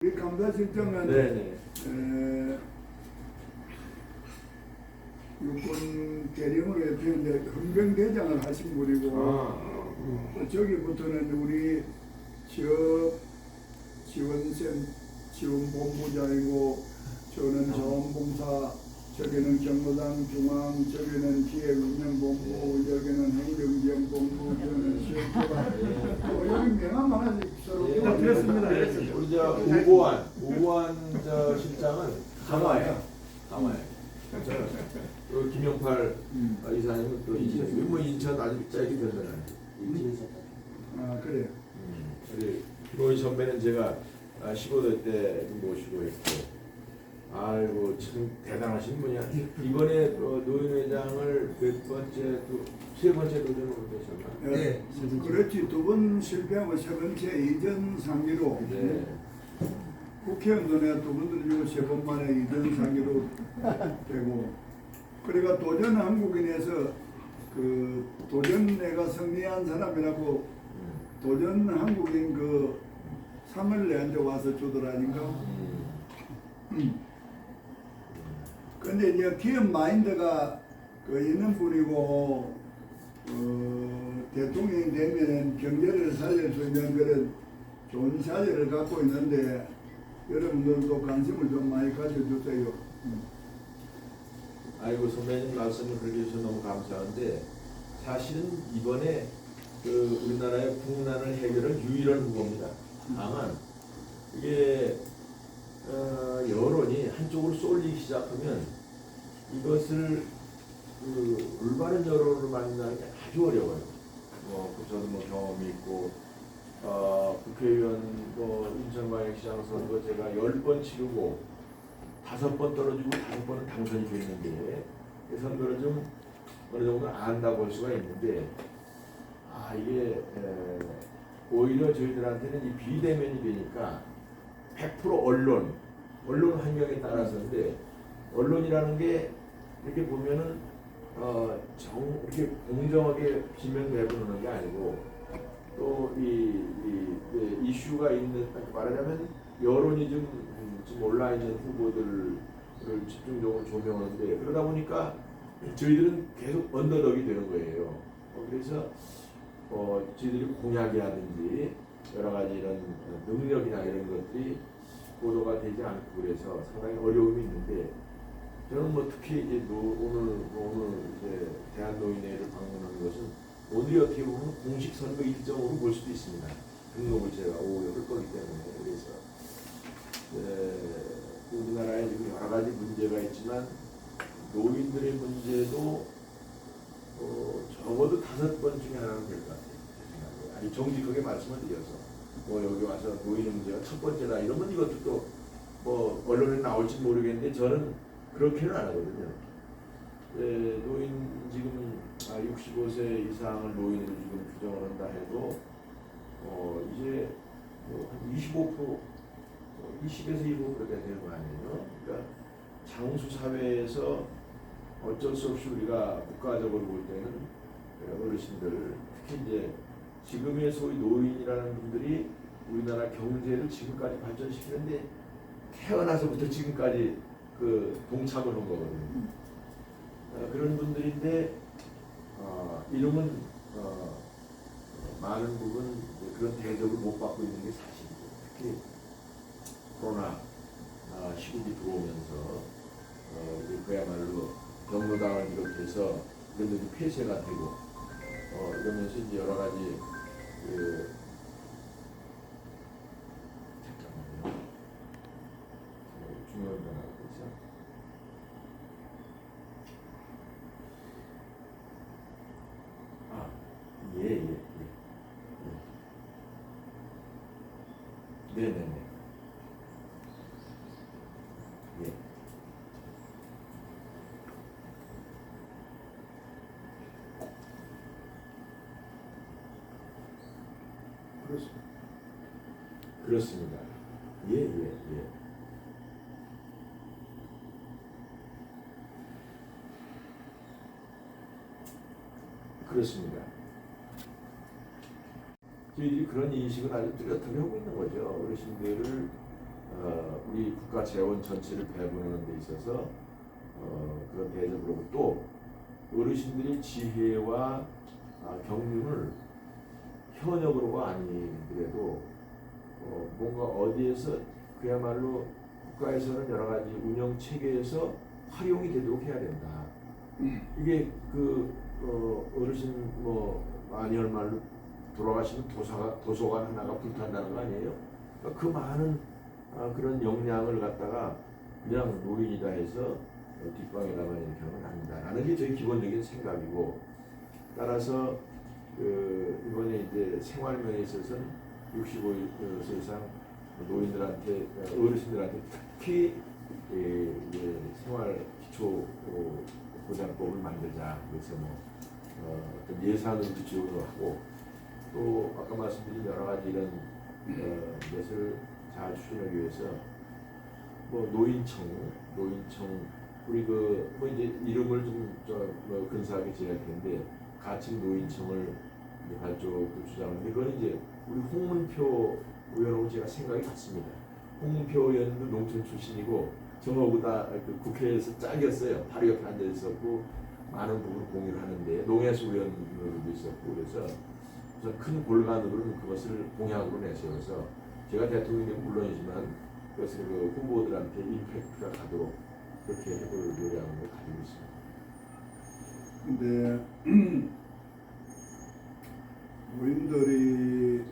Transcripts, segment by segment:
우리 감사실장은 육군 대령으로 했는데 헌병대장을 하신 분이고 저기부터는 우리 지원본부장이고 저는 자원봉사, 저기는 경로당 중앙, 저기는 기획운영본부, 여기는 행정지원본부, 저는 시험교관 여기 명함 하나씩 서로 드렸습니다. 우리 저 우보안 저 실장은 강화예요. 그 김영팔 이사님은 또 인천, 뭐 인천 아주 짧게 변변하네. 아 그래요. 우리 김호희 선배는 제가 15대 때 모시고 했고, 아이고 참 대단하신 분이야. 이번에 노인회장을 몇 번째, 세 번째 도전으로 되셨나? 네. 그렇지. 두 번 실패하고 세 번째 이전 상기로. 네. 국회의원도 내가 두 번 들리고 세 번 만에 이전 상기로 되고. 그러니까 도전 한국인에서 그 도전 내가 승리한 사람이라고 도전 한국인 그 상을 내한테 와서 주더라니까. 근데 이제 기업 마인드가 그 있는 분이고 대통령이 되면 경제를 살릴 수 있는 그런 좋은 자질을 갖고 있는데 여러분들도 관심을 좀 많이 가져주세요. 아이고 선배님 말씀을 그렇게 해주셔서 너무 감사한데, 사실은 이번에 그 우리나라의 국난을 해결할 유일한 후보입니다. 다만 이게 여론이 한쪽으로 쏠리기 시작하면 이것을 그 올바른 여론을 만든다는 게 아주 어려워요. 저도 경험이 있고, 국회의원 인천광역시장 선거 제가 10번 치르고 5번 떨어지고 5번은 당선이 됐는데, 이 선거를 좀 어느 정도 안다고 볼 수가 있는데, 이게 오히려 저희들한테는 이 비대면이 되니까 100% 언론 환경에 따라서인데, 언론이라는 게 이렇게 보면은 이렇게 공정하게 비면 내보내는 게 아니고, 또 이슈가 있는, 말하자면 여론이 좀 올라 있는 후보들을 집중적으로 조명하는데, 그러다 보니까 저희들은 계속 언더덕이 되는 거예요. 그래서 저희들이 공약이라든지 여러 가지 이런 능력이나 이런 것들이 보도가 되지 않고 그래서 상당히 어려움이 있는데, 저는 특히 이제 오늘 이제 대한노인회를 방문한 것은 오늘이 어떻게 보면 공식 선거 일정으로 볼 수도 있습니다. 등록을 제가 오후에 할 거기 때문에. 그래서 우리나라에 지금 여러 가지 문제가 있지만 노인들의 문제도 적어도 5번 중에 하나는 될 것 같아요. 아니 정직하게 말씀을 드려서 여기 와서 노인 문제가 첫 번째다 이러면 이것도 또 언론에 나올지 모르겠는데, 저는 그렇게는 안 하거든요. 노인 지금 65세 이상을 노인으로 지금 규정을 한다 해도 이제 한 25%, 20에서 25% 그렇게 되는 거 아니에요. 그러니까 장수 사회에서 어쩔 수 없이 우리가 국가적으로 볼 때는 어르신들, 특히 이제 지금의 소위 노인이라는 분들이 우리나라 경제를 지금까지 발전시키는데 태어나서부터 지금까지 그 동참을 한 거거든요. 그런 분들인데 이름은 많은 부분 그런 대접을 못 받고 있는 게 사실이죠. 특히 코로나 시국이 들어오면서 그야말로 경로당을 비롯해서 이런 데도 폐쇄가 되고 이러면서 이제 여러 가지 잠깐만요. 중요한 변화가 있죠. 예. 네네네. 예. 그렇습니다. 예. 그렇습니다. 저희들이 그런 인식을 아주 뚜렷하게 하고 있는 거죠. 어르신들을 우리 국가 재원 전체를 배분하는 데 있어서 그런 대접을 하고 또 어르신들의 지혜와 경륜을 현역으로가 아니더라도 뭔가 어디에서 그야말로 국가에서는 여러 가지 운영 체계에서 활용이 되도록 해야 된다. 이게 그 어르신 뭐 만열 말로 돌아가시는 도서관 하나가 불탄다는 거 아니에요? 그러니까 그 많은 그런 역량을 갖다가 그냥 노인이다 해서 뒷방에다만 이렇게 하면 안 된다라는 게 저희 기본적인 생각이고, 따라서 이번에 이제 생활면에 있어서는 65세 이상 노인들한테 어르신들한테 특히 생활 기초 보장법을 만들자. 그래서 어떤 예산을 지원을 하고 또 아까 말씀드린 여러 가지 이런 것을 잘 추진하기 위해서 뭐 노인청 우리 뭐 이제 이름을 좀 근사하게 지어야 할 텐데 가칭 노인청을 발족을 주장하는데, 그건 이제 우리 홍문표 의원하고 제가 생각이 같습니다. 홍문표 의원도 농촌 출신이고 저하고 다 그 국회에서 짝이었어요. 바로 옆에 앉아 있었고 많은 부분을 공유를 하는데 농해수 의원으로도 있었고, 그래서 큰 골간으로는 그것을 공약으로 내세워서 제가 대통령이 물론이지만 그것을 그 후보들한테 임팩트가 가도록 그렇게 해볼 요량을 가지고 있습니다. 근데 노인들이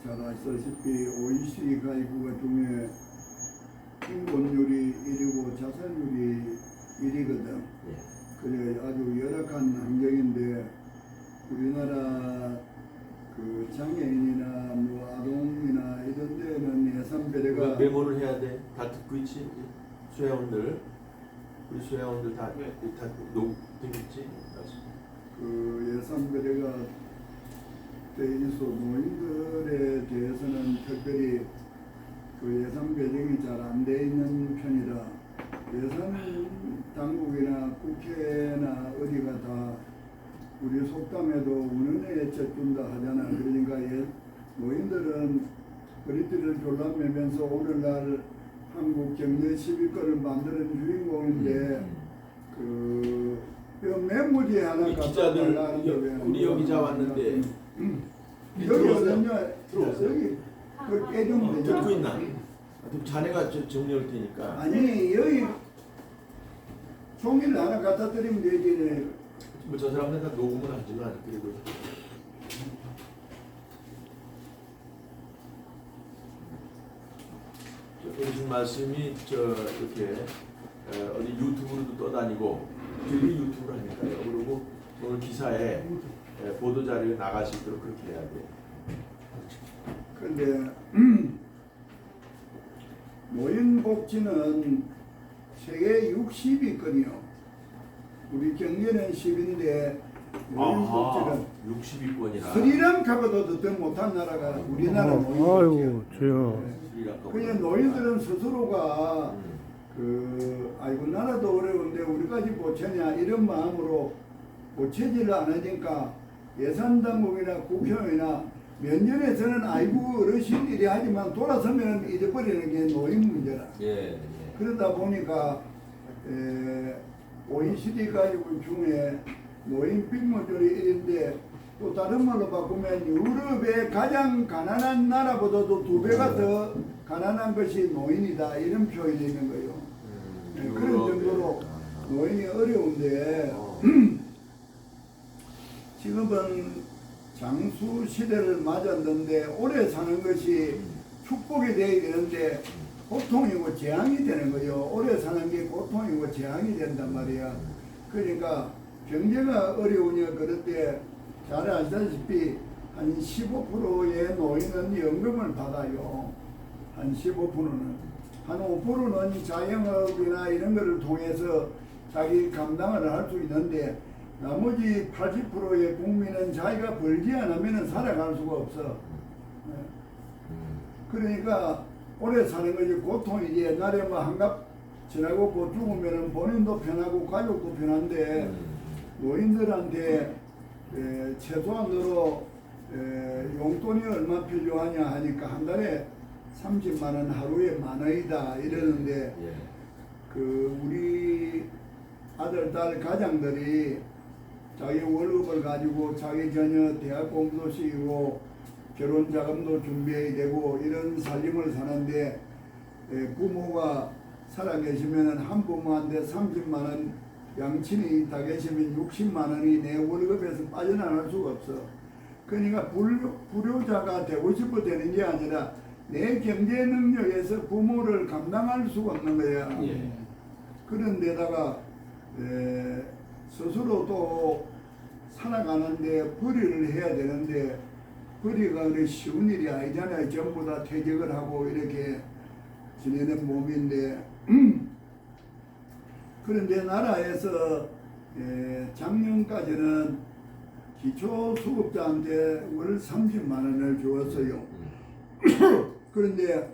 잘 아시다시피 OECD 가입국가 중에 인권율이 1위고 자살률이 1위거든. 예. 그래 아주 열악한 환경인데 우리나라 그 장애인이나 뭐 아동이나 이런 데는 예산 배려가 메모를 해야 돼. 다 듣고 있지. 수혜원들 우리 수혜원들 다 되겠지. 그 예산 배려가 돼 있어 노인들에 대해서는 특별히 그 예산 배정이 잘 안 돼 있는 편이라 예산 당국이나 국회나 어디가 다 우리 속담에도 운은에 젖준다 하잖아. 그러니까 노인들은 허리띠를 졸라매면서 오늘날 한국 경제 10위권을 만드는 주인공인데 그 메모지 하나 우리 갖다 기자들 달라는 우리 여기 기자 왔는데 여기 어딨냐? 들어오세요. 여기 그 깨주면 되잖아. 듣고 있나? 자네가 정리할 테니까. 아니 여기 종이를 하나 갖다 드리면 되지. 뭐 저 사람들 다 녹음을 하지만 그리고 무슨 말씀이 이렇게 어디 유튜브로도 떠다니고 TV 유튜브를 하니까요. 그리고 오늘 기사에 보도 자료에 나갈 수 있도록 그렇게 해야 돼요. 그런데 노인복지는 세계 60위권이요. 우리 경제는 10인데 노인복지는 60위권이나 스리랑카보다도 더 못한 나라가 우리나라 노인복지예요. 아이고, 저요. 그냥 노인들은 스스로가 아이고 나라도 어려운데 우리까지 보채냐 이런 마음으로 보채지를 않으니까 예산 당국이나 국회의나 면전에서는 아이고 어르신 이래 하지만 돌아서면 잊어버리는 게 노인 문제라. 예. 그러다 보니까 OECD 가입국 중에 노인 빈곤율이 1인데 또 다른 말로 바꾸면 유럽의 가장 가난한 나라보다도 2배가 더 가난한 것이 노인이다 이런 표현이 있는 거예요. 그런 정도로 노인이 어려운데 지금은 장수 시대를 맞았는데 오래 사는 것이 축복이 되어야 되는데 고통이고 재앙이 되는 거예요. 오래 사는 게 고통이고 재앙이 된단 말이야. 그러니까 경제가 어려우냐 그럴 때 잘 아시다시피 한 15%의 노인은 연금을 받아요. 한 15%는. 한 5%는 자영업이나 이런 거를 통해서 자기 감당을 할 수 있는데 나머지 80%의 국민은 자기가 벌지 않으면 살아갈 수가 없어. 그러니까 오래 사는 것이 고통이지. 옛날에 뭐 한갑 지나고 곧 죽으면 본인도 편하고 가족도 편한데 노인들한테 최소한으로 용돈이 얼마 필요하냐 하니까 한 달에 30만 원 하루에 만 원이다 이러는데 예. 그 우리 아들 딸 가장들이 자기 월급을 가지고 자기 자녀 대학 공부도 시키고 결혼 자금도 준비해야 되고 이런 살림을 사는데 부모가 살아 계시면은 한 부모한테 30만 원 양친이 다 계시면 60만 원이 내 월급에서 빠져나갈 수가 없어. 그러니까 불효자가 되고 싶어 되는 게 아니라 내 경제 능력에서 부모를 감당할 수가 없는 거야. 예. 그런 데다가 스스로 또 살아가는데 벌이를 해야 되는데 벌이가 그래 쉬운 일이 아니잖아요. 전부 다 퇴직을 하고 이렇게 지내는 몸인데 그런데 나라에서 작년까지는 기초수급자한테 월 30만 원을 주었어요. 그런데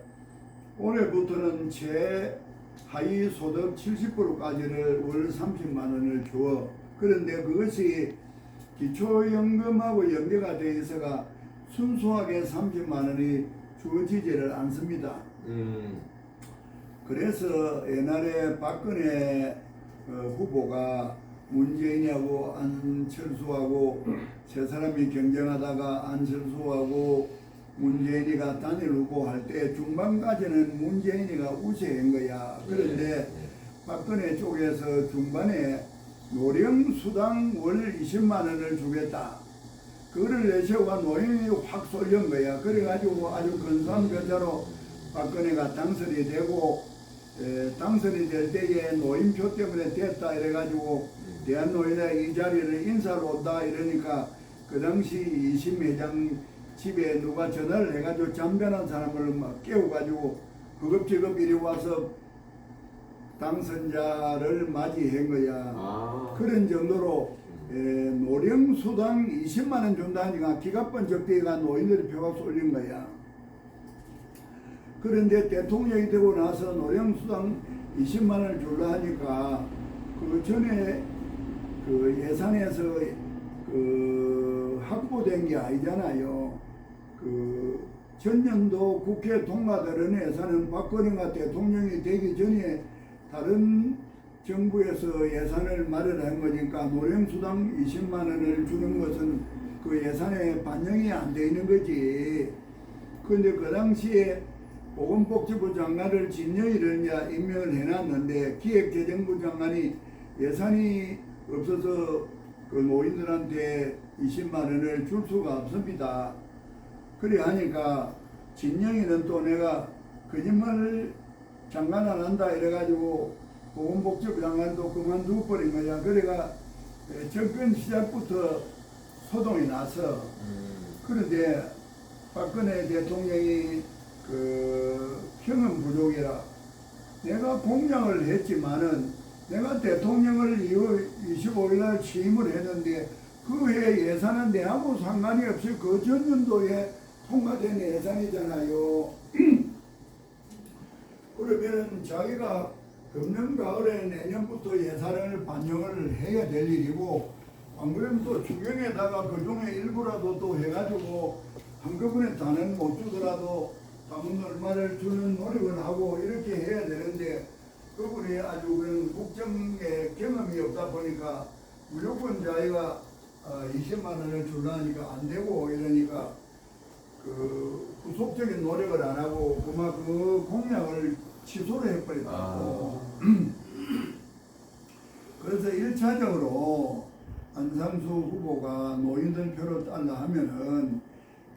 올해부터는 최하위 소득 70%까지를 월 30만 원을 주어. 그런데 그것이 기초연금하고 연계가 되어 있어가 순수하게 30만 원이 주어지지를 않습니다. 그래서 옛날에 박근혜 후보가 문재인하고 안철수하고 세 사람이 경쟁하다가 안철수하고 문재인이가 단일 후보 할 때 중반까지는 문재인이가 우세한 거야. 그런데 박근혜 쪽에서 중반에 노령수당 월 20만 원을 주겠다. 그거를 내세우가 노인이 확 쏠린 거야. 그래가지고 아주 근사한 변자로 박근혜가 당선이 되고 당선이 될 때에 노인표 때문에 됐다 이래가지고 대한노인회 이 자리를 인사로 온다 이러니까 그 당시 이심 회장 집에 누가 전화를 해가지고 잠변한 사람을 막 깨워가지고 급지급 이리 와서 당선자를 맞이한 거야. 그런 정도로 노령수당 20만 원 준다니까 기갑번 적대가 노인들이 표가 쏠린 거야. 그런데 대통령이 되고 나서 노령수당 20만 원을 줄라 하니까 그 전에 그 예산에서 그 확보된 게 아니잖아요. 그 전년도 국회 통과되는 예산은 박근혜가 대통령이 되기 전에 다른 정부에서 예산을 마련한 거니까 노령수당 20만 원을 주는 것은 그 예산에 반영이 안 돼 있는 거지. 그런데 그 당시에 보건복지부 장관을 진여일을 임명을 해놨는데 기획재정부 장관이 예산이 없어서 그 노인들한테 20만 원을 줄 수가 없습니다. 그래 하니까 진영이는 또 내가 거짓말 장관 안 한다 이래가지고 보건복지부 장관도 그만두고 버린 거야. 그래가 정권 시작부터 소동이 나서 그런데 박근혜 대통령이 그 형은 부족이라 내가 공약을 했지만은 내가 대통령을 2월 25일날 취임을 했는데 그 해 예산은 내하고 상관이 없이 그 전년도에 통과된 예산이잖아요. 그러면 자기가 금년 가을에 내년부터 예산을 반영을 해야 될 일이고 안 그러면 또 추경에다가 그 중에 일부라도 또 해가지고 한꺼번에 다는 못 주더라도 남은 얼마를 주는 노력을 하고 이렇게 해야 되는데 그분이 아주 그런 국정에 경험이 없다 보니까 무조건 자기가 20만 원을 주려니까 안 되고 이러니까 그 후속적인 노력을 안 하고 그만 그 공약을 취소를 해버렸다고. 그래서 1차적으로 안상수 후보가 노인들 표를 딸라 하면은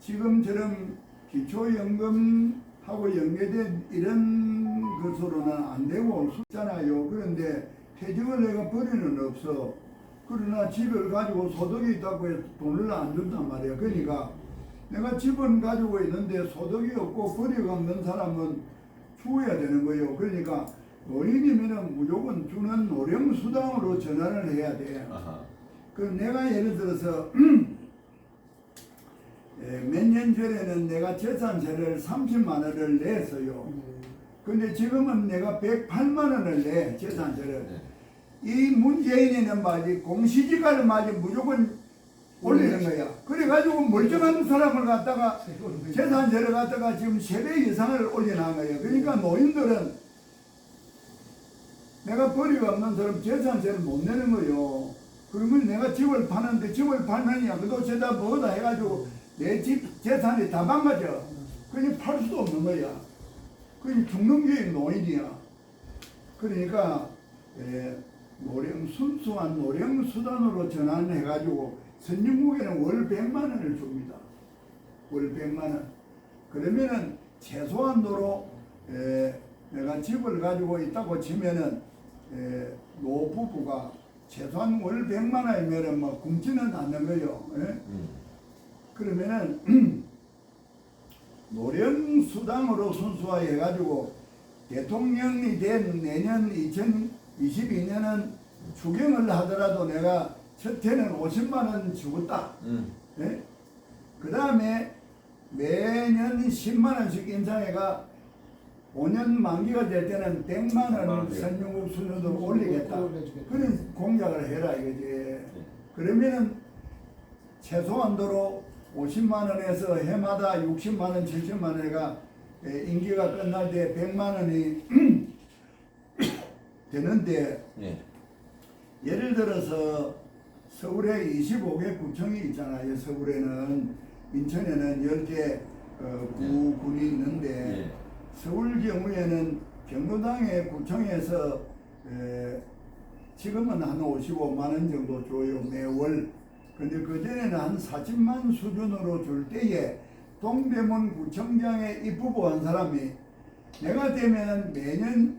지금처럼 기초연금하고 연계된 이런 것으로는 안 되고 있잖아요. 그런데 퇴직을 내가 벌이는 없어. 그러나 집을 가지고 소득이 있다고 해서 돈을 안 준단 말이야. 그러니까 내가 집은 가지고 있는데 소득이 없고 벌이가 없는 사람은 주어야 되는 거예요. 그러니까 노인이면은 무조건 주는 노령수당으로 전환을 해야 돼. 그럼 내가 예를 들어서 몇 년 전에는 내가 재산세를 30만 원을 냈어요. 근데 지금은 내가 108만 원을 내, 재산세를. 이 문재인이는 말이 공시지가를 말이 무조건 올리는 거야. 그래가지고 멀쩡한 사람을 갖다가 재산세를 갖다가 지금 3배 이상을 올려놓은 거예요. 그러니까 노인들은 내가 벌이가 없는 사람 재산세를 못 내는 거예요. 그러면 내가 집을 파는데 집을 팔면야 그 돈에다 뭐다 해가지고 내 집 재산이 다 망가져. 그냥 팔 수도 없는 거야. 그냥 죽는 게 노인이야. 그러니까 순수한 노령수단으로 전환해가지고 선진국에는 월 100만 원을 줍니다. 월 100만 원. 그러면은 최소한도로 내가 집을 가지고 있다고 치면은 노부부가 최소한 월 100만 원이면은 뭐 굶지는 않는 거예요. 그러면은 노령수당으로 순수화해가지고 대통령이 된 내년 2022년은 추경을 하더라도 내가 첫 해는 50만 원 주겠다. 그 다음에 매년 10만 원씩 인상해가 5년 만기가 될 때는 100만 원 선진국 수준으로 올리겠다. 그런 공약을 해라 이거지. 그러면은 최소한도로 50만 원에서 해마다 60만 원, 70만 원가 임기가 끝날 때 100만 원이 되는데 예를 들어서 서울에 25개 구청이 있잖아요. 서울에는 인천에는 10개 구군이 있는데 서울 경우에는 경로당의 구청에서 지금은 한 55만 원 정도 줘요 매월. 근데 그전에는 한 40만 수준으로 줄 때에 동대문 구청장에 입후보한 사람이 내가 되면 매년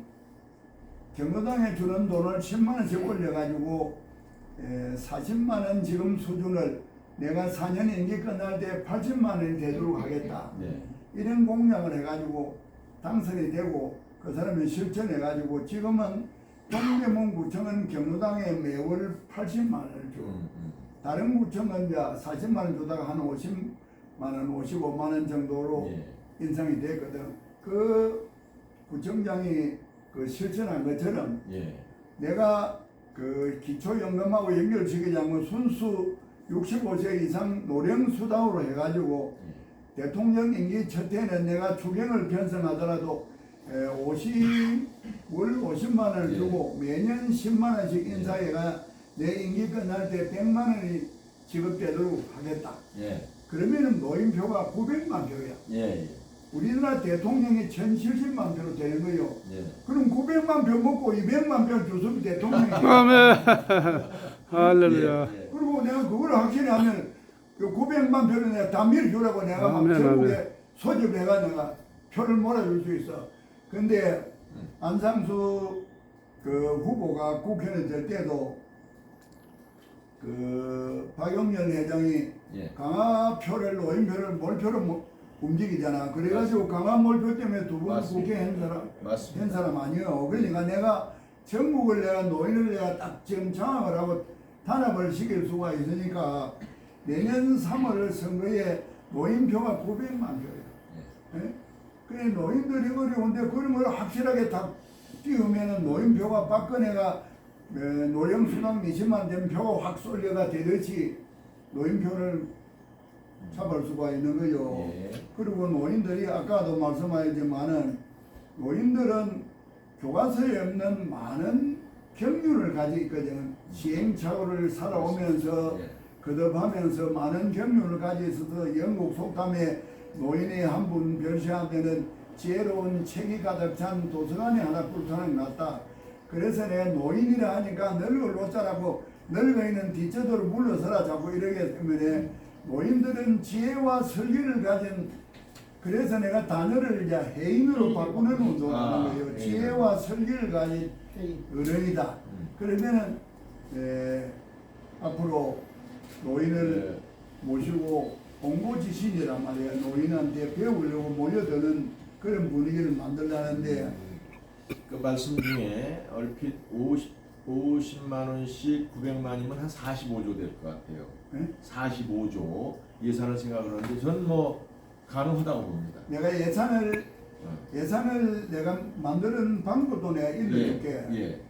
경로당에 주는 돈을 10만 원씩 올려가지고 40만 원 지금 수준을 내가 4년 임기 끝날 때 80만 원이 되도록 하겠다. 이런 공약을 해가지고 당선이 되고 그 사람이 실천해가지고 지금은 동대문 구청은 경로당에 매월 80만 원을 줘. 다른 구청은 이제 40만 원 주다가 한 50만 원, 55만 원 정도로 인상이 됐거든. 그 구청장이 그 실천한 것처럼 내가 그 기초연금하고 연결시키자면 순수 65세 이상 노령수당으로 해가지고 대통령 임기 첫 해는 내가 추경을 편성하더라도 월 50만 원을 주고 매년 10만 원씩 인사해가 내 임기 끝날 때 100만 원이 지급되도록 하겠다. 그러면은 노인표가 900만 표야. 우리나라 대통령이 1070만 표로 되는 거예요. 그럼 900만 표 먹고 200만 표 주습 대통령이. 아멘. 할렐루야. 그리고 내가 그걸 확실히 하면 그 900만 표를 내가 다 밀어주라고 내가 막 아멘, 전국에 아멘. 소집해가 내가 표를 몰아줄 수 있어. 근데 안상수 그 후보가 국회의원 될 때도 그 박용렬 회장이 강화표를 노인표를 몰표로 움직이잖아. 그래가지고 강화 몰표 때문에 두 번 국회 한 사람 아니에요. 그러니까 내가 전국을 내가 노인을 내가 딱 지금 장악을 하고 단합을 시킬 수가 있으니까 내년 3월 선거에 노인표가 900만 표예요. 그래 노인들이 어려운데 그런 걸 확실하게 다 띄우면은 노인표가 박근혜가 노령수당 20만 된 표가 확 쏠려가 되듯이 노인표를 잡을 수가 있는 거요. 그리고 노인들이 아까도 말씀하셨지만은 노인들은 교과서에 없는 많은 경륜을 가지고 있거든. 시행착오를 살아오면서 거듭하면서 많은 경륜을 가지고 있어서 영국 속담에 노인이 한 분 별시하면은 지혜로운 책이 가득 찬 도서관이 하나 꿀타는 것 같다. 그래서 내가 노인이라 하니까 늙을 놓자라고 늙어있는 뒷저도로 물러서라 자꾸 이러게 때문에 노인들은 지혜와 설계를 가진 그래서 내가 단어를 이제 해인으로 바꾸는 운동을 하는 거예요. 지혜와 설계를 가진 어른이다. 그러면은 앞으로 노인을 모시고 공부지신이란 말이에요. 노인한테 배우려고 모여드는 그런 분위기를 만들려는데 그 말씀 중에 얼핏 50만 원씩 900만이면 한 45조 될 것 같아요. 45조 예산을 생각하는데 저는 뭐 가능하다고 봅니다. 내가 예산을 내가 만드는 방법도 내가 읽어줄게.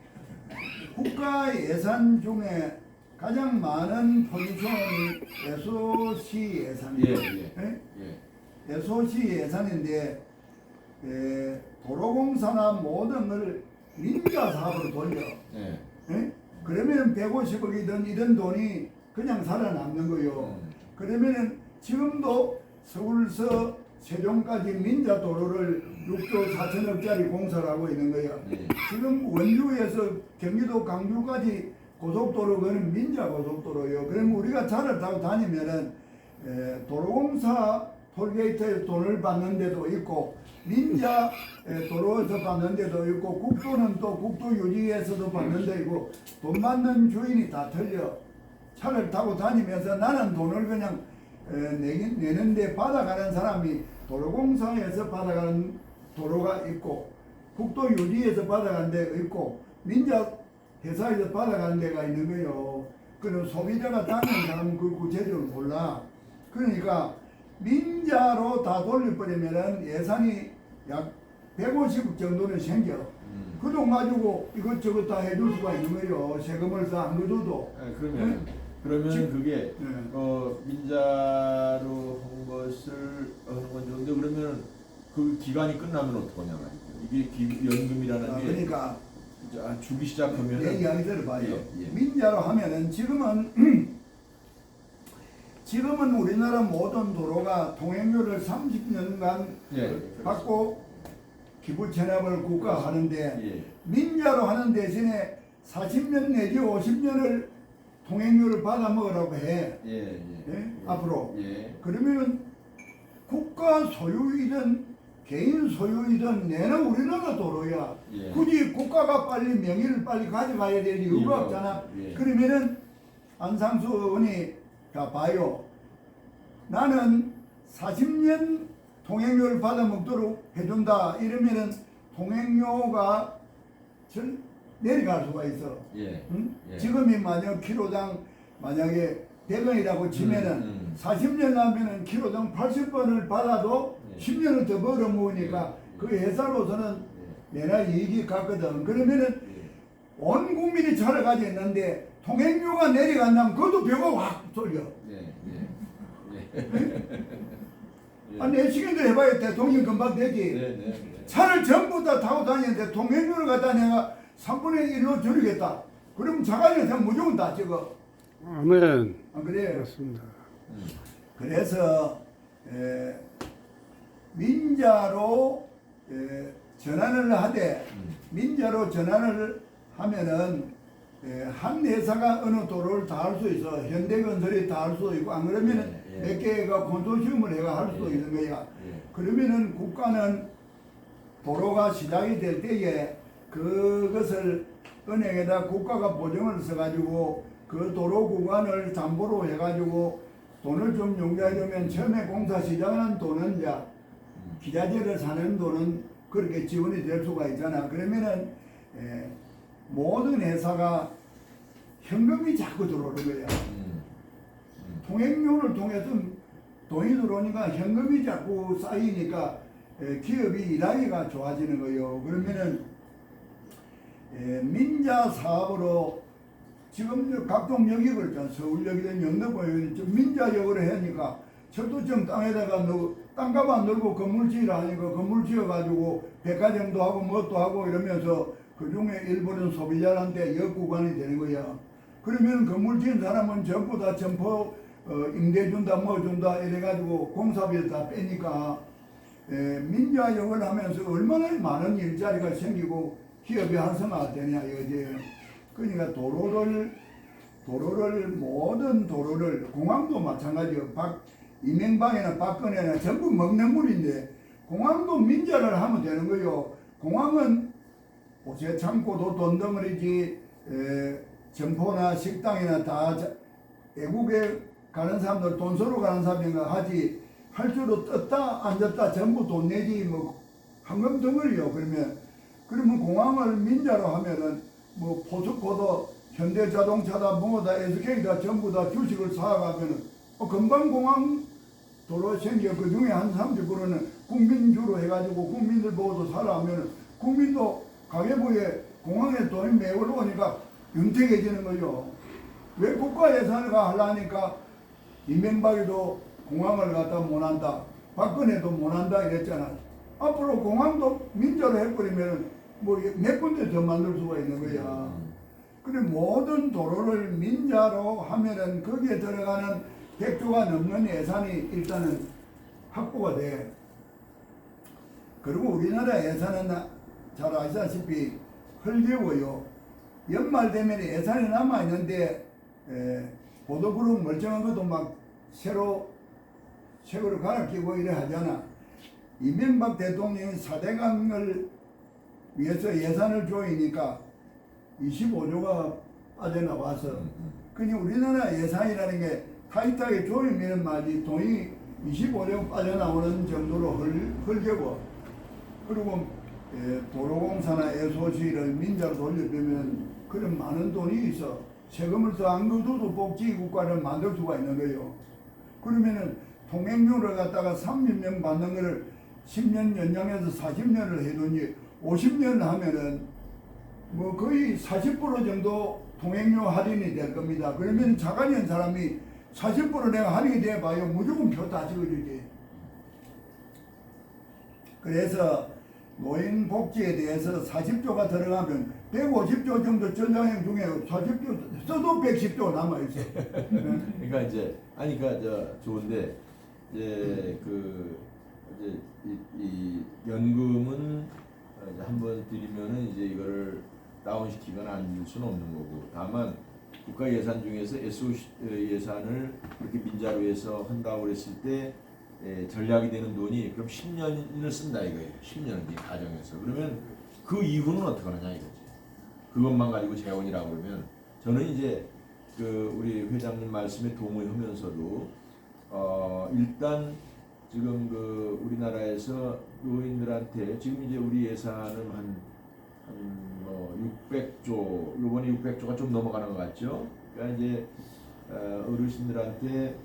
국가 예산 중에 가장 많은 포지션이 SOC 예산이에요. 예? SOC 예산인데 도로공사나 모든 걸 민자 사업으로 돌려. 예? 그러면 150억이든 이런 돈이 그냥 살아남는 거요. 그러면은 지금도 서울서 세종까지 민자 도로를 6조 4천억짜리 공사를 하고 있는 거야. 지금 원주에서 경기도 강주까지 고속도로 그는 민자 고속도로요. 그러면 우리가 차를 타고 다니면은 도로공사 톨게이트에 돈을 받는 데도 있고 민자 도로에서 받는 데도 있고 국도는 또 국도 유지에서도 받는 데 있고 돈 받는 주인이 다 틀려. 차를 타고 다니면서 나는 돈을 그냥 내는데 받아가는 사람이 도로공사에서 받아가는 도로가 있고 국도 유지에서 받아가는 데가 있고 민자 회사에서 받아가는 데가 있는 거예요. 그럼 소비자가 다니는 사람은 그 구체적으로 몰라. 그러니까 민자로 다 돌려버리면은 예산이 약 150억 정도는 생겨. 그 돈 가지고 이것저것 다 해줄 수가 있는 거예요. 세금을 다 안 거둬도. 그러면 그게 네. 민자로 한 것을 하는 건 좋은데 그러면 그 기간이 끝나면 어떡하냐 말이죠. 이게 연금이라는 게 그러니까 주기 시작하면 내 이야기 들어봐요. 예. 민자로 하면은 지금은 우리나라 모든 도로가 통행료를 30년간 받고 기부 체납을 국가가 하는데 민자로 하는 대신에 40년 내지 50년을 통행료를 받아 먹으라고 해. 앞으로. 그러면 국가 소유이든 개인 소유이든 내는 우리나라 도로야. 굳이 국가가 빨리 명의를 빨리 가져가야 될 이유가 없잖아. 그러면은 안상수 의원이 자 봐요. 나는 40년 통행료를 받아 먹도록 해준다. 이러면은 통행료가 내려갈 수가 있어. 응? 지금이 만약 키로당 만약에 100원이라고 치면은 40년 나면은 키로당 80원을 받아도 10년을 더 벌어먹으니까 그 회사로서는 내나 이익이 같거든. 그러면은 온 국민이 차를 가지고 있는데 통행료가 내려간다면 그것도 벼가 확 돌려. 내시경들 해봐야 대통령 금방 되지. 차를 전부 다 타고 다니는데 통행료를 갖다 내가 3분의 1로 줄이겠다. 그럼 자가용은 무조건 다 찍어. 아멘. 그래. 맞습니다. 그래서 민자로 전환을 하되 민자로 전환을 하면은 한 회사가 어느 도로를 다 할 수 있어. 현대건설이 다 할 수 있고 안 그러면은 몇 개가 콘소시엄을 해가 할 수 있는 거야. 그러면은 국가는 도로가 시작이 될 때에 그것을 은행에다 국가가 보증을 써가지고 그 도로 구간을 담보로 해가지고 돈을 좀 용자해주면 처음에 공사 시작하는 돈은 이제 기자재를 사는 돈은 그렇게 지원이 될 수가 있잖아. 그러면은 모든 회사가 현금이 자꾸 들어오는 거야. 통행료를 통해서 돈이 들어오니까 현금이 자꾸 쌓이니까 기업이 일하기가 좋아지는 거예요. 그러면은 민자 사업으로 지금 각종 역이 그렇잖아. 서울역이든 영등포역이든 민자역으로 하니까 철도청 땅에다가 땅값 안 들고 건물 지으라 하니까 건물 지어가지고 백화점도 하고 뭣도 하고 이러면서 그 중에 일부는 소비자한테 역구간이 되는 거야. 그러면 건물 지은 사람은 전부 다 점포 임대 준다 뭐 준다 이래가지고 공사비를 다 빼니까 민자역을 하면서 얼마나 많은 일자리가 생기고 기업이 활성화되냐 이거지. 그러니까 도로를 모든 도로를 공항도 마찬가지요. 이명박이나 박근혜나 전부 먹는 물인데 공항도 민자를 하면 되는 거요. 공항은 옷에 창고도 돈덩어리지 점포나 식당이나 다 외국에 가는 사람들 돈 쓰러 가는 사람인가 하지 할 줄로 떴다 앉았다 전부 돈 내지 뭐 황금 덩어리요. 그러면 공항을 민자로 하면은 뭐 포스코도 현대자동차다 뭐다 SK다 전부 다 주식을 사가면은 금방 공항 도로 생겨. 그 중에 한 30%는 국민주로 해가지고 국민들 보고도 사라 하면은 국민도 가계부에 공항에 돈이 매월 오니까 윤택해지는 거죠. 왜 국가 예산을 하려니까 이명박이도 공항을 갖다 못한다, 박근혜도 못한다 이랬잖아. 앞으로 공항도 민자로 해버리면 뭐 몇 군데 더 만들 수가 있는 거야. 그래 모든 도로를 민자로 하면은 거기에 들어가는 100조가 넘는 예산이 일단은 확보가 돼. 그리고 우리나라 예산은 잘 아시다시피 헐겨워요. 연말 되면 예산이 남아있는데 보도그룹 멀쩡한 것도 막 새로 책으로 갈아 끼고 이래 하잖아. 이명박 대통령이 4대강을 위해서 예산을 조이니까 25조가 빠져나와서 그니 우리나라 예산이라는 게 타이트하게 조이면 말이 돈이 25조 빠져나오는 정도로 헐겨워. 그리고 도로공사나 SOC를 민자로 돌려주면 그런 많은 돈이 있어. 세금을 더 안 거둬도 복지국가를 만들 수가 있는 거예요. 그러면은 통행료를 갖다가 30년 받는 거를 10년 연장해서 40년을 해두니 50년 하면은 뭐 거의 40% 정도 통행료 할인이 될 겁니다. 그러면 자가연 사람이 40% 내가 할인이 돼봐요. 무조건 표 다 찍어주지. 그래서 노인 복지에 대해서 40조가 들어가면 150조 정도 전장형 중에 40조 써도 110조 남아있어. 그러니까 이제 아니 그러니까 좋은데 이제 이제 이 연금은 이제 한번 드리면은 이제 이거를 다운시키거나 안 줄 수는 없는 거고, 다만 국가 예산 중에서 SOC 예산을 이렇게 민자로 해서 한다고 그랬을 때 전략이 되는 돈이 그럼 10년을 쓴다 이거예요. 10년 이 가정에서. 그러면 그 이후는 어떻게 하느냐 이거지. 그것만 가지고 재원이라고 그러면 저는 이제 우리 회장님 말씀에 동의하면서도 일단 지금 우리나라에서 노인들한테 지금 이제 우리 예산은 한 600조, 요번에 600조가 좀 넘어가는 것 같죠. 그러니까 이제 어르신들한테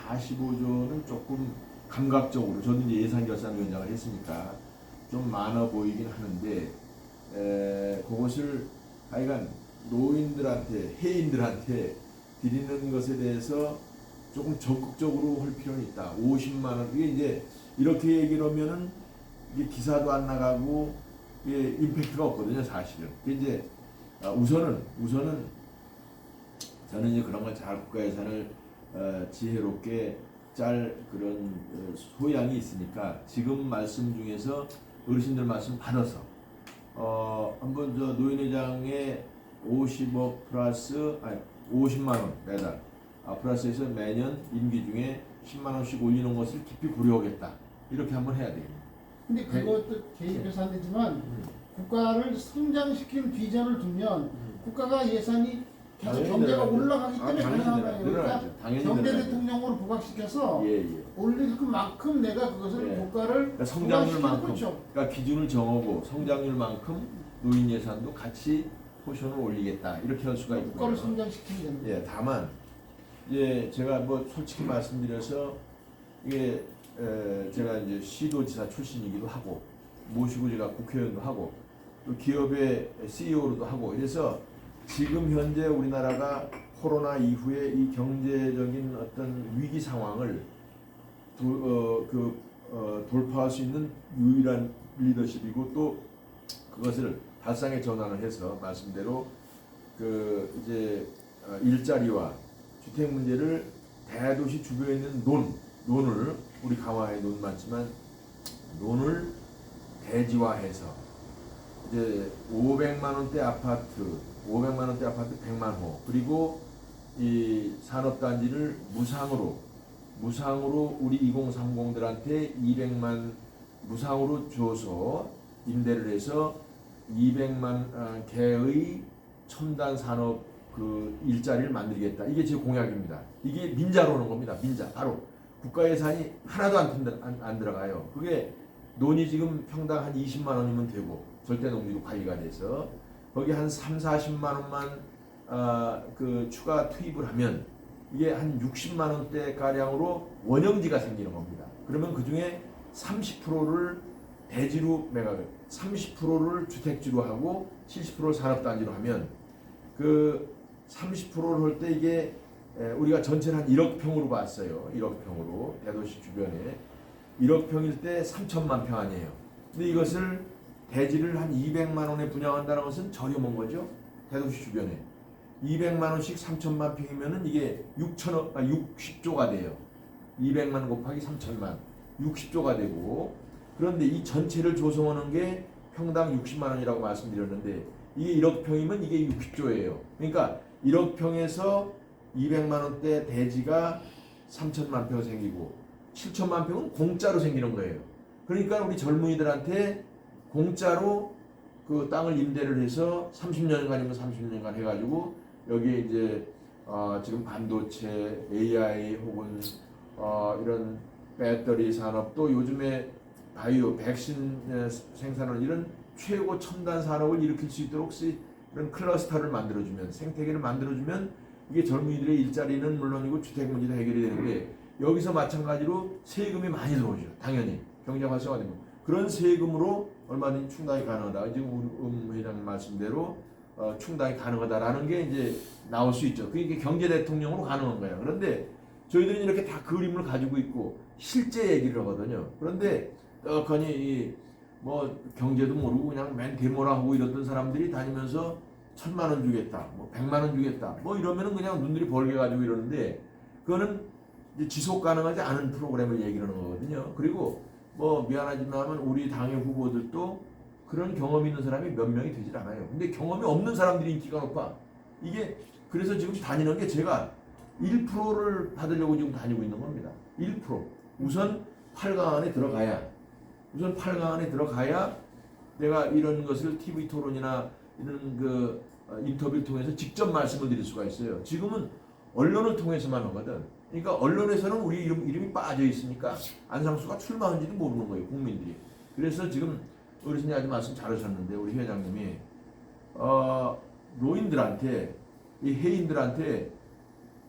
45조는 조금 감각적으로, 저도 이제 예산결산위원장을 했으니까 좀 많아 보이긴 하는데, 그것을 하여간 노인들한테, 해인들한테 드리는 것에 대해서 조금 적극적으로 할 필요는 있다. 50만 원, 이게 이제 이렇게 얘기를 하면은 이게 기사도 안 나가고 이게 임팩트가 없거든요, 사실은. 이제 우선은 저는 이제 그런 걸 잘 국가 예산을 지혜롭게 짤 그런 소양이 있으니까 지금 말씀 중에서 어르신들 말씀 받아서 한번 저 노인회장의 50억 플러스 50만 원 매달 플러스해서 매년 임기 중에 10만 원씩 올리는 것을 깊이 고려하겠다. 이렇게 한번 해야 돼요. 근데 그것도 개입해서 안 되지만 국가를 성장시키는 비전을 두면 국가가 예산이 계속 당연히 경제가 늘어나죠. 올라가기 때문에 가능한 거예요. 그러니까 당연히 경제 늘어나죠. 대통령으로 부각시켜서 예. 올릴 만큼 내가 그것을 예. 국가를 그러니까 성장률만큼, 그렇죠. 그러니까 기준을 정하고 성장률만큼 노인 예산도 같이 포션을 올리겠다. 이렇게 할 수가 있고요. 국가를 성장시키면 됩니다. 예, 다만 이제 제가 뭐 솔직히 말씀드려서 이게 제가 이제 시도지사 출신이기도 하고 모시고 제가 국회의원도 하고 또 기업의 CEO로도 하고, 그래서 지금 현재 우리나라가 코로나 이후에 이 경제적인 어떤 위기 상황을 돌파할 수 있는 유일한 리더십이고, 또 그것을 발상에 전환을 해서 말씀대로 이제 일자리와 주택 문제를 대도시 주변에 있는 논을 우리 강화에 논 많지만 논을 대지화해서 이제 500만 원대 아파트 100만 호, 그리고 이 산업단지를 무상으로 우리 2030들한테 200만 무상으로 줘서 임대를 해서 200만 개의 첨단 산업 일자리를 만들겠다. 이게 제 공약입니다. 이게 민자로 오는 겁니다. 민자. 바로 국가 예산이 하나도 안 들어가요. 그게 논이 지금 평당 한 20만 원이면 되고 절대 농지로 관리가 돼서 거기 한 30-40만 원만 추가 투입을 하면 이게 한 60만 원대 가량으로 원형지가 생기는 겁니다. 그러면 그 중에 30%를 대지로 매각을, 30%를 주택지로 하고 70%를 산업단지로 하면 30%를 할 때 이게 우리가 전체를 한 1억 평으로 봤어요. 1억 평으로 대도시 주변에 1억 평일 때 3천만 평 아니에요. 근데 이것을 대지를 한 200만 원에 분양한다는 것은 저렴한 거죠. 대도시 주변에 200만 원씩 3천만 평이면은 이게 60조가 돼요. 200만 곱하기 3천만 60조가 되고, 그런데 이 전체를 조성하는 게 평당 60만 원이라고 말씀드렸는데 이게 1억 평이면 이게 60조예요. 그러니까 1억 평에서 200만 원대 대지가 3천만 평 생기고 7천만 평은 공짜로 생기는 거예요. 그러니까 우리 젊은이들한테 공짜로 그 땅을 임대를 해서 30년간이면 30년간 해가지고 여기에 이제 지금 반도체, AI 혹은 이런 배터리 산업, 또 요즘에 바이오, 백신 생산을 이런 최고 첨단 산업을 일으킬 수 있도록 이런 클러스터를 만들어주면, 생태계를 만들어주면 이게 젊은이들의 일자리는 물론이고 주택 문제도 해결이 되는데, 여기서 마찬가지로 세금이 많이 들어오죠. 당연히 경제 활성화되면 그런 세금으로 얼마든지 충당이 가능하다. 지금 회장님 말씀대로 충당이 가능하다라는 게 이제 나올 수 있죠. 그게 경제 대통령으로 가능한 거예요. 그런데 저희들은 이렇게 다 그림을 가지고 있고 실제 얘기를 하거든요. 그런데 떡하니 뭐 경제도 모르고 그냥 맨 데모라 하고 이랬던 사람들이 다니면서 1,000만 원 주겠다, 뭐 100만 원 주겠다, 뭐 이러면은 그냥 눈들이 벌게 가지고 이러는데, 그거는 이제 지속 가능하지 않은 프로그램을 얘기하는 거거든요. 그리고 뭐 미안하지만 우리 당의 후보들도 그런 경험 있는 사람이 몇 명이 되질 않아요. 근데 경험이 없는 사람들이 인기가 높아. 이게 그래서 지금 다니는 게 제가 1%를 받으려고 지금 다니고 있는 겁니다. 1%. 우선 8강 안에 들어가야 내가 이런 것을 TV 토론이나 이런 그 인터뷰를 통해서 직접 말씀을 드릴 수가 있어요. 지금은 언론을 통해서만 하거든. 그러니까 언론에서는 우리 이름이 빠져 있으니까 안상수가 출마한지도 모르는 거예요, 국민들이. 그래서 지금 어르신이 아주 말씀 잘하셨는데 우리 회장님이 노인들한테, 이 해인들한테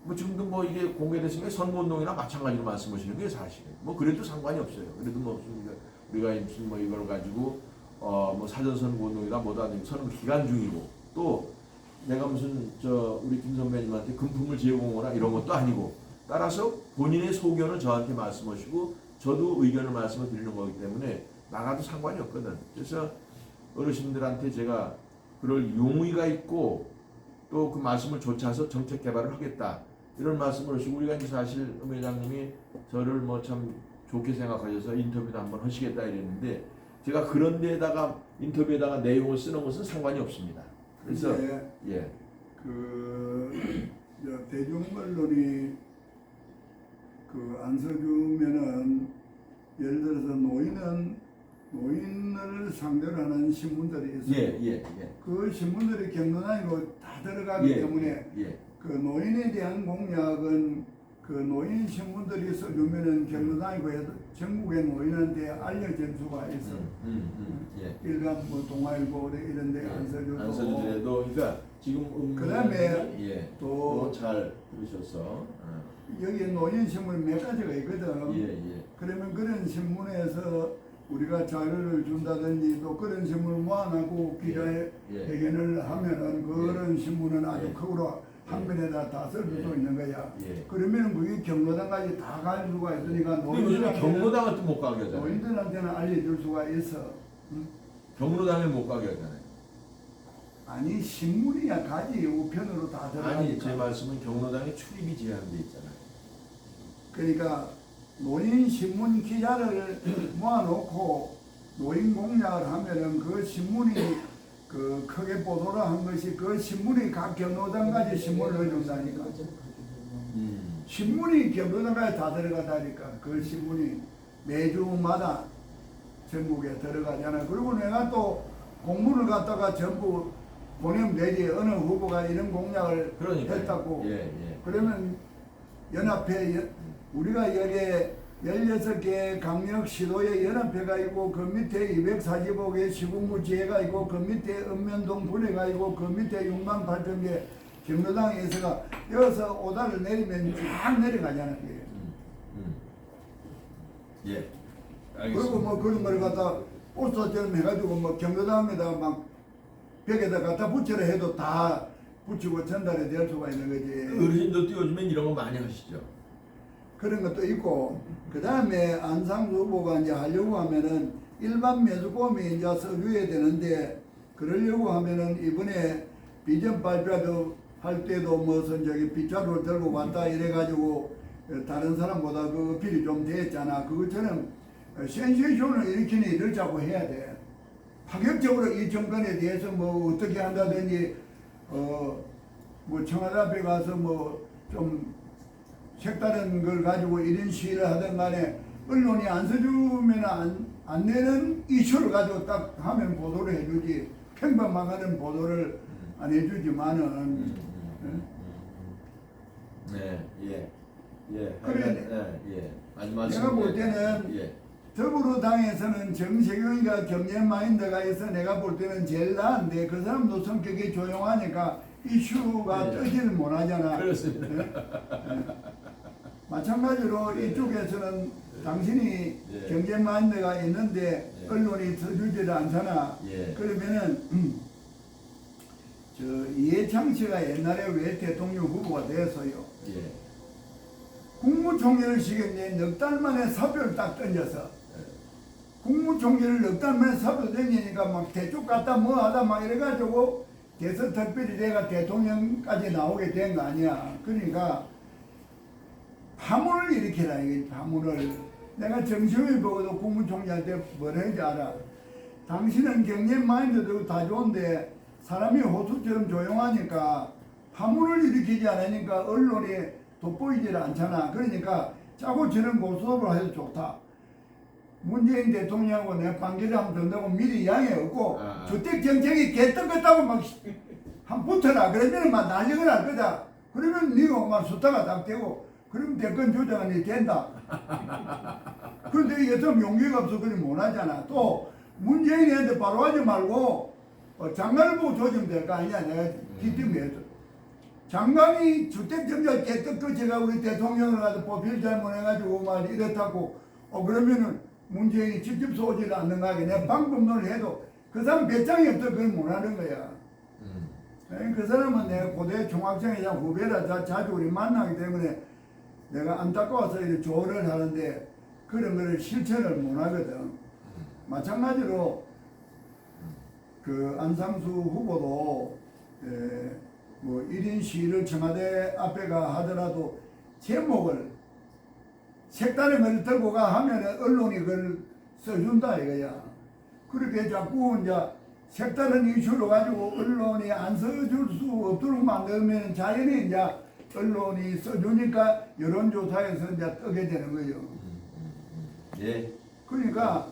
뭐 지금도 뭐 이게 공개됐으니까 선거운동이나 마찬가지로 말씀하시는 게 사실이에요. 뭐 그래도 상관이 없어요. 그래도 뭐 우리가 무슨 뭐 이걸 가지고 뭐 사전 선거운동이다 뭐다 선거 기간 중이고, 또 내가 무슨 우리 김 선배님한테 금품을 제공하거나 이런 것도 아니고, 따라서 본인의 소견을 저한테 말씀하시고 저도 의견을 말씀을 드리는 거기 때문에 나가도 상관이 없거든. 그래서 어르신들한테 제가 그럴 용의가 있고 또 그 말씀을 좇아서 정책 개발을 하겠다, 이런 말씀을 하시고, 우리가 이제 사실 회장님이 저를 뭐 참 좋게 생각하셔서 인터뷰도 한번 하시겠다 이랬는데, 제가 그런 데다가 인터뷰에다가 내용을 쓰는 것은 상관이 없습니다. 그래서 예. 대중 언론이 안 써주면은, 예를 들어서 노인을 상대로 하는 신문들이 있어요. 그 신문들이 경로당이고 다 들어가기 때문에 그 노인에 대한 공약은 그 노인 신문들이 써주면은 경로당이고 해도 전국의 노인한테 알려질 수가 있어. 일간 뭐 동아일보 이런 데 안 써주더라도, 그러니까 지금 그다음에 또 잘 들으셔서 여기 노인 신문 몇 가지가 있거든. 그러면 그런 신문에서 우리가 자료를 준다든지 또 그런 신문을 모아놓고 기자회견을 하면은 그런 신문은 아주 크고 한 면에다 다 쓸 수도 있는 거야. 그러면 그게 경로당까지 다 갈 수가 있으니까 요즘에 경로당은 또 못 가게 하잖아요. 노인들한테는 알려줄 수가 있어. 응? 경로당에 못 가게 하잖아요. 아니 신문이야 가지 우편으로 다 들어가니까. 아니 제 말씀은 경로당에 출입이 제한돼 있잖아요. 그러니까 노인 신문 기자를 모아놓고 노인 공약을 하면은 그 신문이 그 크게 보도를 한 것이 그 신문이 각 경로당까지 신문을 넣어준다니까. 신문이 경로당까지 다 들어가다니까. 그 신문이 매주마다 전국에 들어가잖아. 그리고 내가 또 공문을 갖다가 전부 보내면 되지. 어느 후보가 이런 공약을 했다고. 그러면 연합회, 우리가 여기에 16개 강력 시도의 연합회가 있고, 그 밑에 245개 시군구지회가 있고, 그 밑에 읍면동 분회가 있고, 그 밑에 6만 8천 개 경로당에서가 여기서 오다를 내리면 쫙 내려가잖아. 알겠습니다. 그리고 뭐 그런 걸 갖다 포스터처럼 해가지고 뭐 경로당에다가 막 벽에다 갖다 붙여라 해도 다 붙이고 전달이 될 수가 있는 거지. 어르신들도 요즘엔 이런 거 많이 하시죠. 그런 것도 있고, 그 다음에 안상수 후보가 이제 하려고 하면은 일반 매수금이 이제 서줘야 되는데, 그러려고 하면은 이번에 비전 발표도 할 때도 무슨 저기 빗자루를 들고 왔다 이래가지고 다른 사람보다 그 어필이 좀 됐잖아. 그것처럼 센세이션을 일으키는 일을 자꾸 해야 돼. 파격적으로 이 정권에 대해서 뭐 어떻게 한다든지, 뭐 청와대 앞에 가서 뭐 좀 색다른 걸 가지고 이런 시위를 하든 간에 언론이 안 써주면 안 내는 이슈를 가지고 딱 하면 보도를 해주지, 평범하는 보도를 안 해주지만은 네, 예, 예. 그래. 예. 아니 말씀. 내가 볼 때는 예. 더불어당에서는 정세균이가 경제 마인드가 있어 내가 볼 때는 제일 나은데 그 사람도 성격이 조용하니까 이슈가 네. 뜨지를 못하잖아. 그렇습니다. 네? 마찬가지로 이쪽에서는 당신이 예. 경제 마인드가 있는데 예. 언론이 서주지를 않잖아. 예. 그러면은 저 이해창 씨가 옛날에 왜 대통령 후보가 됐어요? 예. 국무총리를 시켰는데 넉 달 만에 사표를 딱 던져서 국무총리를 넉 달 만에 사표 던지니까 막 대쪽 갔다 뭐 하다 막 이래가지고 대선 특별히 내가 대통령까지 나오게 된 거 아니야. 그러니까 파문을 일으키라 이게 파문을. 내가 정시호를 보고도 국무총리한테 뭐라 했는지 알아. 당신은 경제 마인드도 다 좋은데 사람이 호수처럼 조용하니까 파문을 일으키지 않으니까 언론이 돋보이질 않잖아. 그러니까 짜고 치는 고스톱을 해도 좋다. 문재인 대통령하고 내가 관계자하면 된다고 미리 양해하고 주택 정책이 개떡같다고 막 한 붙어라. 그러면 막 난리가 날 거다. 그러면 네가 막 숫자가 딱 되고 그러면 대권 주장이 된다. 그런데 이게 좀 용기가 없어 그리 못하잖아. 또 문재인한테 바로 하지 말고 장관을 보고 조지면 될 거 아니야. 내가 기뜸해서. 장관이 주택정책 개떡거치가 우리 대통령을 가서 보필 잘못해가지고 막 이렇다고 그러면은 문재인이 직접 쏘지를 않는 거야. 내가 방법론을 해도 그 사람 배짱이 없어 그걸 못하는 거야. 그 사람은 내가 고대 중학생이자 후배라 자주 우리 만나기 때문에 내가 안타까워서 이렇게 조언을 하는데 그런 거를 실천을 못하거든. 마찬가지로 그 안상수 후보도 뭐 1인 시위를 청와대 앞에가 하더라도 제목을 색다른 걸 들고 가 하면은 언론이 그걸 써준다 이거야. 그렇게 자꾸 이제 색다른 이슈로 가지고 언론이 안 써줄 수 없도록 만들면 자연히 이제 언론이 써주니까 여론조사에서 이제 뜨게 되는 거예요. 예. 그러니까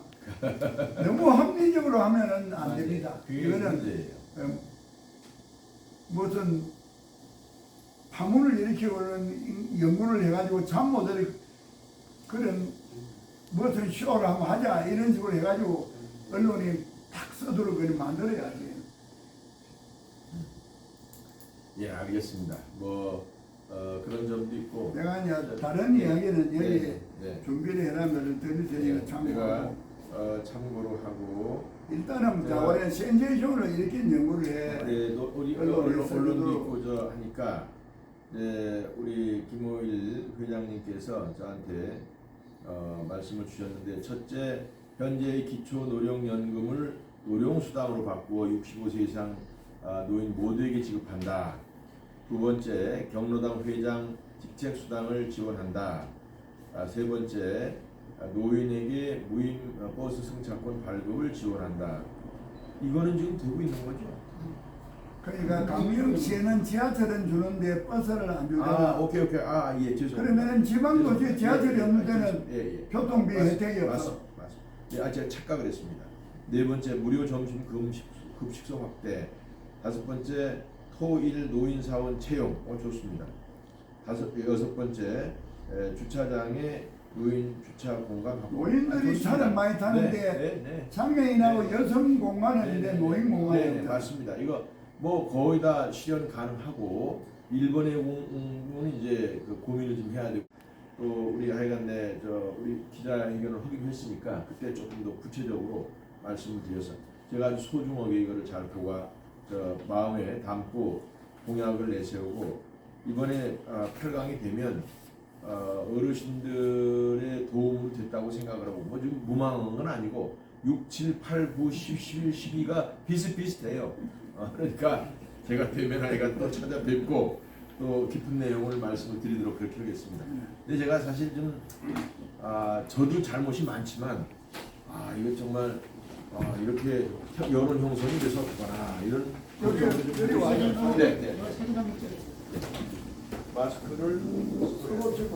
너무 합리적으로 하면은 안 됩니다. 그게 이거는 문제예요. 무슨 파문을 일으키고는 연구를 해가지고 참모들이 그런 무슨 쇼를 한번 하자 이런 식으로 해가지고 언론이 탁 써도록 그걸 만들어야지. 예, 알겠습니다. 뭐 그런 점도 있고. 내가 이제 다른 이야기는 여기 네. 준비를 해놨는 드릴 테니까 내가 참고하고 참고로 하고. 일단은 자원의 센세이션을 일으킨 연구를 해. 네, 우리 언론도 있고 저 하니까 우리 김호일 회장님께서 저한테 말씀을 주셨는데 첫째, 현재의 기초노령연금을 노령수당으로 바꾸어 65세 이상 노인 모두에게 지급한다. 두 번째, 경로당 회장 직책수당을 지원한다. 세 번째, 노인에게 무임 버스 승차권 발급을 지원한다. 이거는 지금 되고 있는 거죠? 그러니까 강릉시에는 지하철은 주는데 버스를 안 주잖아. 오케이. 예, 죄송합니다. 그러면은 지방도시에 지하철이 없는 데는 예. 교통비 혜택이 없어. 맞습니다. 예, 제가 착각을 했습니다. 네 번째, 무료 점심 급식소 확대. 다섯 번째, 토일 노인사원 채용. 좋습니다. 여섯 번째, 주차장에 노인 주차 공간 확보. 노인들이 차를 많이 타는데 장애인하고 여성 공간은 있는데 노인 공간이 없다. 맞습니다. 이거 뭐 거의 다 실현 가능하고 일본의 공은 이제 그 고민을 좀 해야 되고 또 우리 하여간 우리 기자회견을 하기로 했으니까 그때 조금 더 구체적으로 말씀을 드려서 제가 아주 소중하게 이거를 잘 보고 마음에 담고 공약을 내세우고 이번에 8강이 되면 어르신들의 도움이 됐다고 생각을 하고 뭐 지금 무망한 건 아니고 6, 7, 8, 9, 10, 11, 12가 비슷비슷해요. 그러니까 제가 되면 아이가 또 찾아뵙고 또 깊은 내용을 말씀을 드리도록 그렇게 하겠습니다. 근데 제가 사실 좀 저도 잘못이 많지만 이거 정말 이렇게 여론 형성이 돼서 어떡하나 이런 여기 와요. 네. 사진 한번 찍어주세요. 마스크를 쓰고 지금